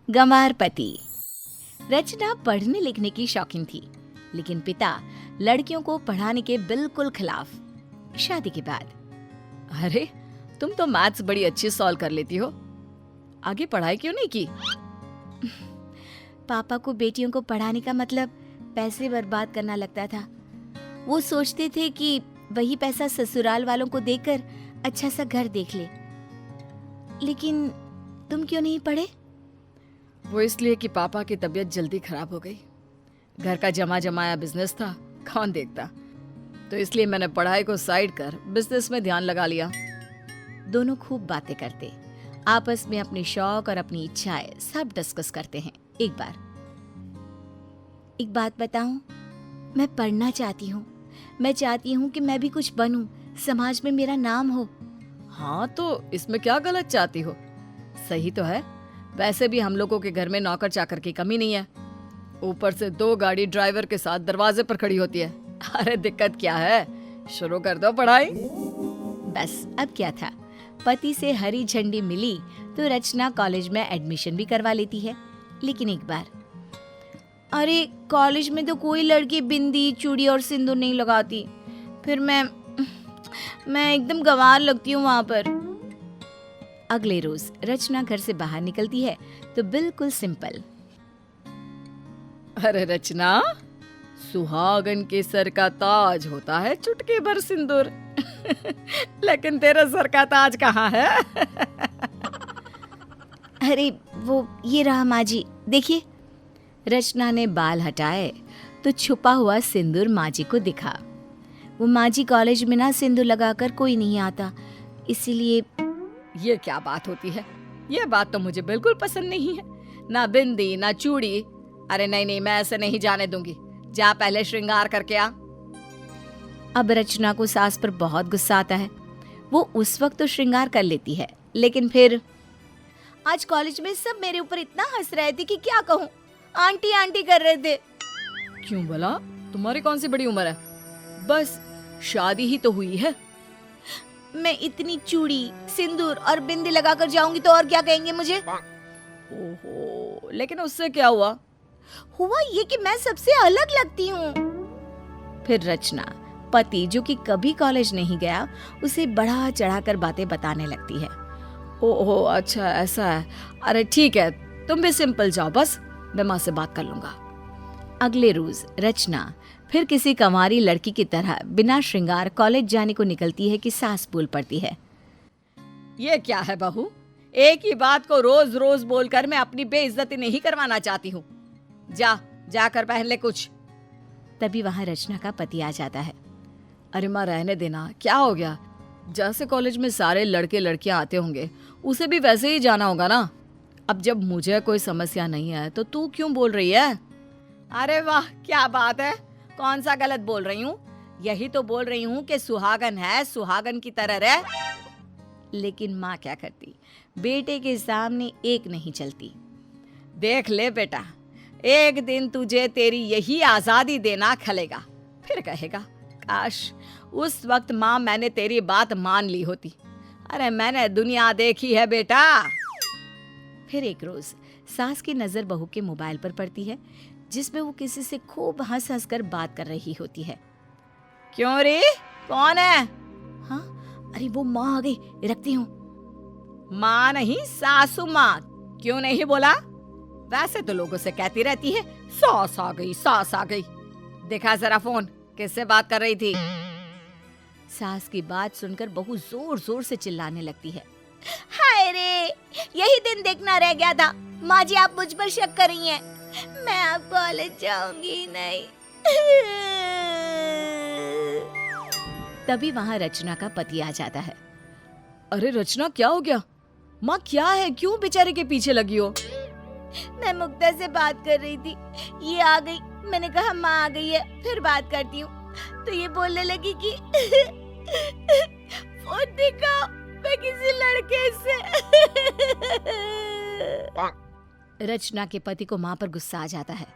गंवार पति। रचना पढ़ने लिखने की शौकीन थी, लेकिन पिता लड़कियों को पढ़ाने के बिल्कुल खिलाफ। शादी के बाद, अरे तुम तो मैथ्स बड़ी अच्छी सॉल्व कर लेती हो, आगे पढ़ाई क्यों नहीं की? पापा को बेटियों को पढ़ाने का मतलब पैसे बर्बाद करना लगता था। वो सोचते थे कि वही पैसा ससुराल वालों को देकर अच्छा सा घर देख ले। लेकिन तुम क्यों नहीं पढ़े? वो इसलिए कि पापा की तबीयत जल्दी खराब हो गई। घर का जमा जमाया बिजनेस था, कौन देखता, तो इसलिए मैंने पढ़ाई को साइड कर बिजनेस में ध्यान लगा लिया। दोनों खूब बातें करते, आपस में अपने शौक और अपनी इच्छाएं सब डिस्कस करते हैं। एक बात बताऊं, मैं पढ़ना चाहती हूँ। मैं चाहती हूँ कि मैं भी कुछ बनूं, समाज में मेरा नाम हो। हाँ, तो इसमें क्या गलत चाहती हो? सही तो है। वैसे भी हम लोगों के घर में नौकर चाकर की कमी नहीं है, ऊपर से 2 गाड़ी ड्राइवर के साथ दरवाजे पर खड़ी होती है। अरे दिक्कत क्या है, शुरू कर दो पढ़ाई। बस अब क्या था, पति से हरी झंडी मिली तो रचना कॉलेज में एडमिशन भी करवा लेती है। लेकिन एक बार, अरे कॉलेज में तो कोई लड़की बिंदी, चूड़ी और सिंदूर नहीं लगाती, फिर मैं एकदम गंवार लगती हूँ वहां पर। अगले रोज रचना घर से बाहर निकलती है तो बिल्कुल सिंपल। अरे रचना, सुहागन के सर का ताज होता है चुटकी भर सिंदूर लेकिन तेरा सर का ताज कहाँ है? अरे वो ये रहा माँ जी, देखिए। रचना ने बाल हटाए तो छुपा हुआ सिंदूर माँ जी को दिखा। वो माँ जी कॉलेज में ना सिंदूर लगाकर कोई नहीं आता, इसीलिए। ये क्या बात होती है? ये बात तो मुझे बिल्कुल पसंद नहीं है, ना बिंदी ना चूड़ी। अरे नहीं, मैं ऐसे नहीं जाने दूंगी। जा पहले श्रृंगार करके आ। अब रचना को सास पर बहुत गुस्सा आता है। वो उस वक्त तो श्रृंगार कर लेती है, लेकिन फिर आज कॉलेज में सब मेरे ऊपर इतना हंस रहे थे कि क्या कहूँ, आंटी आंटी कर रहे थे। क्यों भला? तुम्हारी कौन सी बड़ी उम्र है? बस शादी ही तो हुई है। मैं इतनी चूड़ी, सिंदूर और बिंदी लगाकर जाऊंगी तो और क्या कहेंगे मुझे? ओहो, लेकिन उससे क्या हुआ? हुआ ये कि मैं सबसे अलग लगती हूँ। फिर रचना पति, जो कि कभी कॉलेज नहीं गया, उसे बढ़ा चढ़ाकर बातें बताने लगती है। ओहो, अच्छा ऐसा है। अरे ठीक है, तुम भी सिंपल जाओ, बस मैं माँ से बात कर लूंगा। अगले रोज रचना फिर किसी कंवारी लड़की की तरह बिना श्रृंगार कॉलेज जाने को निकलती है कि सास बोल पड़ती है। ये क्या है बहू, एक ही बात को रोज रोज बोलकर मैं अपनी बेइज्जती नहीं करवाना चाहती हूँ। जाकर पहन ले कुछ। तभी वहां रचना का पति आ जाता है। अरे माँ रहने देना, क्या हो गया? जैसे कॉलेज में सारे लड़के लड़कियां आते होंगे, उसे भी वैसे ही जाना होगा ना। अब जब मुझे कोई समस्या नहीं है तो तू क्यों बोल रही है? अरे वाह, क्या बात है, कौन सा गलत बोल रही हूँ? यही तो बोल रही हूँ कि सुहागन है, सुहागन की तरह रह। लेकिन माँ क्या करती, बेटे के सामने एक नहीं चलती। देख ले बेटा, एक दिन तुझे तेरी यही आजादी देना खलेगा, फिर कहेगा काश उस वक्त माँ मैंने तेरी बात मान ली होती। अरे मैंने दुनिया देखी है बेटा। फिर एक रोज सास की नजर बहू के मोबाइल पर पड़ती है, जिसमें वो किसी से खूब हंस हंस कर बात कर रही होती है। क्यों रे, कौन है? हाँ, अरे वो माँ आ गई, रखती हूँ। माँ नहीं, सासू माँ। क्यों नहीं बोला? वैसे तो लोगों से कहती रहती है सास आ गई, सास आ गई। देखा जरा फोन, किससे बात कर रही थी? सास की बात सुनकर बहू जोर जोर से चिल्लाने लगती है। हाय रे, यही दिन देखना रह गया था। माँ जी आप मुझ पर शक कर रही हैं। मैं अब कॉलेज जाऊंगी नहीं। तभी वहां रचना का पति आ जाता है। अरे रचना, क्या हो गया? माँ क्या है, क्यों बेचारे के पीछे लगी हो? मैं मुक्ता से बात कर रही थी, ये आ गई। मैंने कहा माँ आ गई है, फिर बात करती हूँ। तो ये बोलने लगी कि फोन दिखाओ, मैं किसी लड़के से। रचना के पति को माँ पर गुस्सा आ जाता है।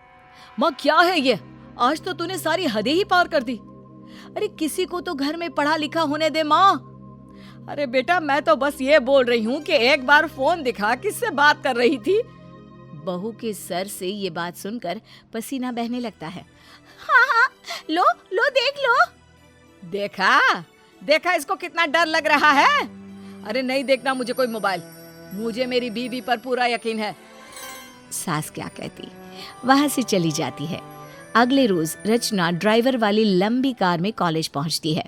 माँ क्या है ये, आज तो तूने सारी हदें ही पार कर दी। अरे किसी को तो घर में पढ़ा लिखा होने दे माँ। अरे बेटा, मैं तो बस ये बोल रही हूँ कि एक बार फोन दिखा, किससे बात कर रही थी? बहू के सर से ये बात सुनकर पसीना बहने लगता है। हाँ हाँ, लो लो देख लो। देखा देखा इसको कितना डर लग रहा है। अरे नहीं देखना मुझे कोई मोबाइल, मुझे मेरी बीवी पर पूरा यकीन है। सास क्या कहती, वहां से चली जाती है। अगले रोज रचना ड्राइवर वाली लंबी कार में कॉलेज पहुंचती है।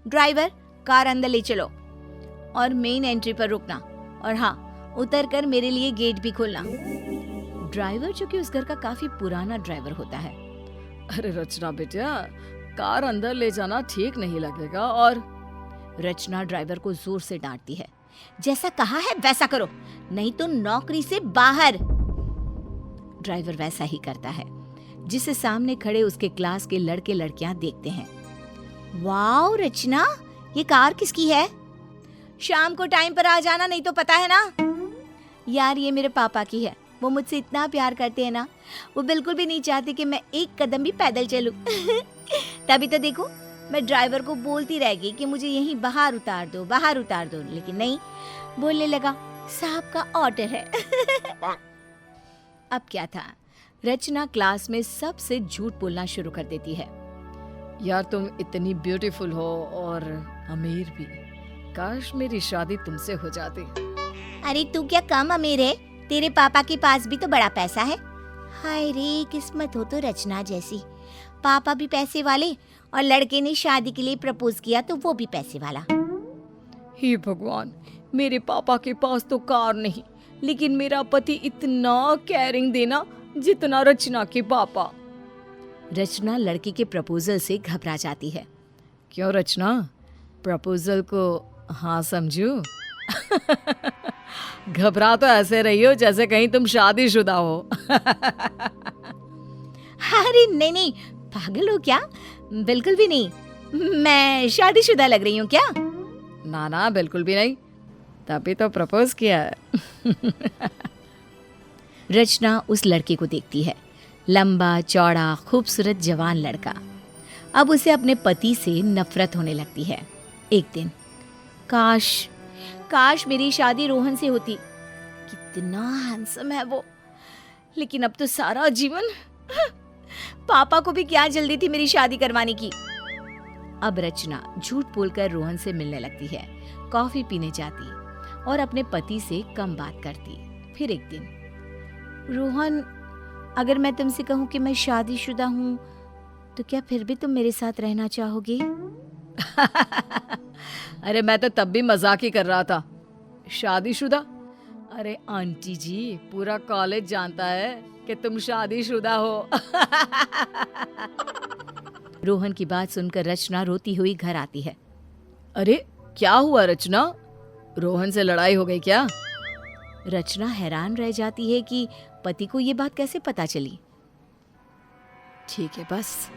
ड्राइवर, कार अंदर ले चलो और मेन एंट्री पर रुकना, और हाँ, उतरकर मेरे लिए गेट भी खोलना। ड्राइवर जो कि उस घर का काफी पुराना ड्राइवर होता है। अरे रचना बेटा, कार अंदर ले जाना ठीक नहीं लगेगा। और रचना ड्राइवर को जोर से डांटती है। जैसा कहा है वैसा करो, नहीं तो नौकरी से बाहर। ड्राइवर वैसा ही करता है, जिसे सामने खड़े उसके क्लास के लड़के लड़कियां देखते हैं। वाओ रचना, ये कार किसकी है? शाम को टाइम पर आ जाना, नहीं तो पता है ना। यार ये मेरे पापा की है, वो मुझसे इतना प्यार करते हैं ना, वो बिल्कुल भी नहीं चाहते कि मैं एक कदम भी पैदल चलूं। तभी तो देखो, मैं ड्राइवर को बोलती रह गई कि मुझे यहीं बाहर उतार दो, बाहर उतार दो, लेकिन नहीं, बोलने लगा साहब का ऑर्डर है। अब क्या था, रचना क्लास में सबसे झूठ बोलना शुरू कर देती है। यार तुम इतनी ब्यूटीफुल हो और अमीर भी, काश मेरी शादी तुमसे हो जाती। अरे तू क्या कम अमीर है, तेरे पापा के पास भी तो बड़ा पैसा है। हाय रे, किस्मत हो तो रचना जैसी, पापा भी पैसे वाले और लड़के ने शादी के लिए प्रपोज किया तो वो भी पैसे वाला। हे भगवान, मेरे पापा के पास तो कार नहीं, लेकिन मेरा पति इतना केयरिंग देना जितना रचना के पापा। रचना लड़के के प्रपोजल से घबरा जाती है। क्यों रचना, प्रपोजल को हाँ समझू? घबरा तो ऐसे रही हो जैसे कहीं तुम शादीशुदा हो। अरे नहीं नहीं, पागल हो क्या? बिल्कुल भी नहीं, मैं शादीशुदा लग रही हूँ क्या? ना ना, बिल्कुल भी नहीं, तभी तो प्रपोज किया है। रचना उस लड़के को देखती है, लंबा चौड़ा खूबसूरत जवान लड़का। अब उसे अपने पति से नफरत होने लगती है। एक दिन, काश काश मेरी शादी रोहन से होती, कितना हैंडसम है वो। लेकिन अब तो सारा जीवन, पापा को भी क्या जल्दी थी मेरी शादी करवाने की। अब रचना झूठ बोलकर रोहन से मिलने लगती है, कॉफी पीने जाती और अपने पति से कम बात करती। फिर एक दिन, रोहन, अगर मैं तुमसे कहूँ कि मैं शादीशुदा हूँ तो क्या फिर भी तुम मेरे साथ रहना चाहोगे? अरे मैं तो तब भी मजाक ही कर रहा था। शादीशुदा? अरे आंटी जी, पूरा कॉलेज जानता है कि तुम शादीशुदा हो। रोहन की बात सुनकर रचना रोती हुई घर आती है। अरे क्या हुआ रचना, रोहन से लड़ाई हो गई क्या? रचना हैरान रह जाती है कि पति को ये बात कैसे पता चली। ठीक है, बस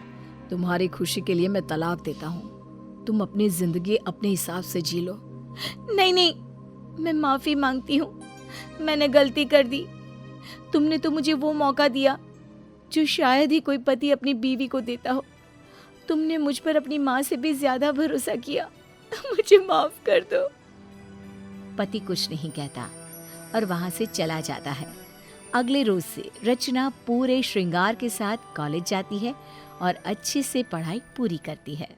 तुम्हारी खुशी के लिए मैं तलाक देता हूँ, तुम अपनी जिंदगी अपने हिसाब से जी लो। नहीं नहीं, मैं माफी मांगती हूँ, मैंने गलती कर दी। तुमने तो मुझे वो मौका दिया जो शायद ही कोई पति अपनी बीवी को देता हो। तुमने मुझ पर अपनी माँ से भी ज्यादा भरोसा किया, मुझे माफ कर दो। पति कुछ नहीं कहता और वहां से चला जाता है। अगले रोज से रचना पूरे श्रृंगार के साथ कॉलेज जाती है और अच्छे से पढ़ाई पूरी करती है।